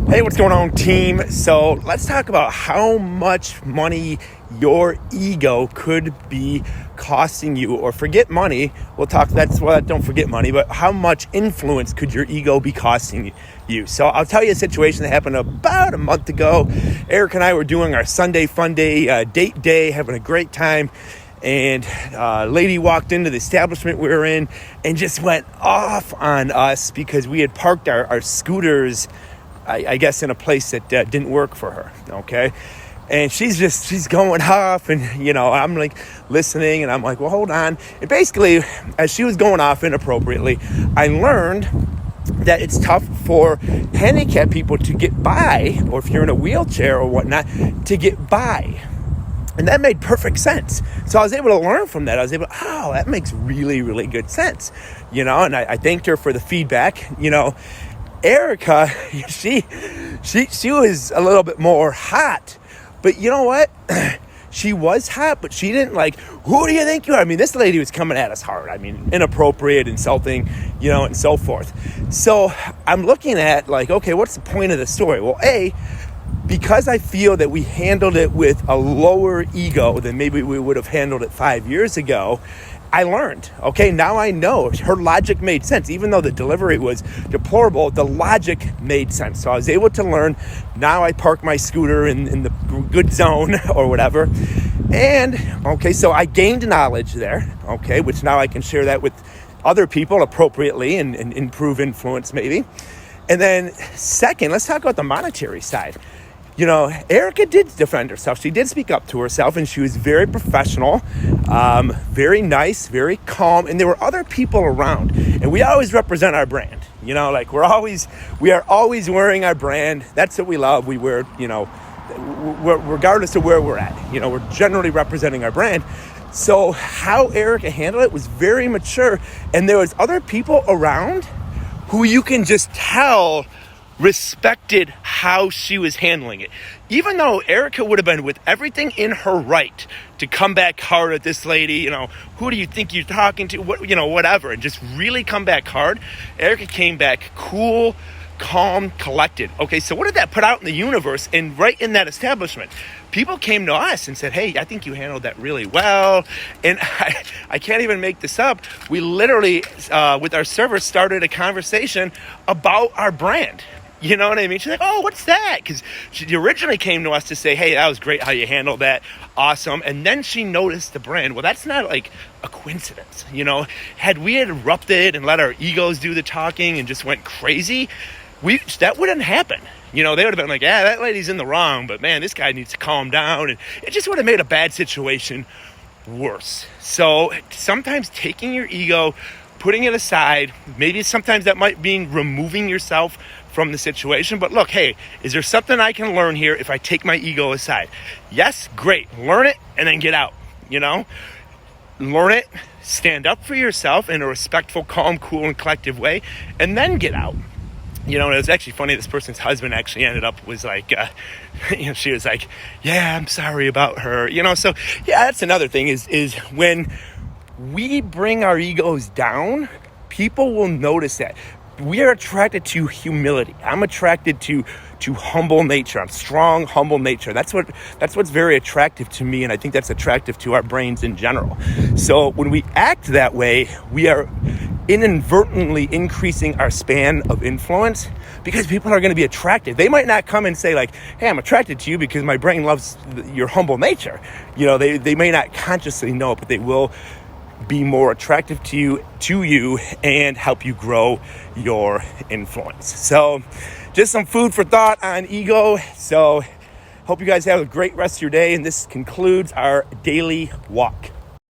Hey, what's going on, team? So let's talk about how much money your ego could be costing you, or forget money. We'll talk, don't forget money, but how much influence could your ego be costing you? So I'll tell you a situation that happened about a month ago. Eric and I were doing our Sunday fun day, date day, having a great time. And a lady walked into the establishment we were in and just went off on us because we had parked our scooters, I guess, in a place that didn't work for her, okay? And she's going off, and, I'm like listening, and I'm like, well, hold on. And basically, as she was going off inappropriately, I learned that it's tough for handicapped people to get by, or if you're in a wheelchair or whatnot, to get by. And that made perfect sense. So I was able to learn from that. That makes really, really good sense. And I thanked her for the feedback. Erica, she was a little bit more hot. But you know what? She was hot, but she didn't who do you think you are? I mean, this lady was coming at us hard. I mean, inappropriate, insulting, and so forth. So I'm looking at okay, what's the point of the story? Well, because I feel that we handled it with a lower ego than maybe we would have handled it 5 years ago, I learned. Okay, now I know her logic made sense. Even though the delivery was deplorable, the logic made sense. So I was able to learn. Now I park my scooter in the good zone or whatever. And, so I gained knowledge there, which now I can share that with other people appropriately and improve influence maybe. And then second, let's talk about the monetary side. Erica did defend herself. She did speak up to herself, and she was very professional, very nice, very calm. And there were other people around, and we always represent our brand. We are always wearing our brand. That's what we love. We wear, regardless of where we're at, we're generally representing our brand. So how Erica handled it was very mature, and there was other people around who you can just tell respected how she was handling it. Even though Erica would have been with everything in her right to come back hard at this lady, who do you think you're talking to? Whatever, and just really come back hard. Erica came back cool, calm, collected. Okay, so what did that put out in the universe? And right in that establishment, people came to us and said, hey, I think you handled that really well. And I can't even make this up. We literally, with our server, started a conversation about our brand. You know what I mean? She's like, oh, what's that? Because she originally came to us to say, hey, that was great how you handled that. Awesome. And then she noticed the brand. Well, that's not a coincidence. Had we erupted and let our egos do the talking and just went crazy, that wouldn't happen. They would have been like, yeah, that lady's in the wrong, but man, this guy needs to calm down. And it just would have made a bad situation worse. So sometimes taking your ego, putting it aside, maybe sometimes that might mean removing yourself from the situation. But look, hey, is there something I can learn here if I take my ego aside? Yes, great. Learn it and then get out. Learn it, stand up for yourself in a respectful, calm, cool, and collective way, and then get out. It was actually funny. This person's husband actually was she was like, yeah, I'm sorry about her. So yeah, that's another thing is when we bring our egos down, people will notice that. We are attracted to humility. I'm attracted to humble nature. I'm strong, humble nature. That's what's very attractive to me, and I think that's attractive to our brains in general. So when we act that way, we are inadvertently increasing our span of influence because people are going to be attracted. They might not come and say hey, I'm attracted to you because my brain loves your humble nature. They may not consciously know it, but they will be more attractive to you and help you grow your influence. So just some food for thought on ego. So hope you guys have a great rest of your day, and this concludes our daily walk.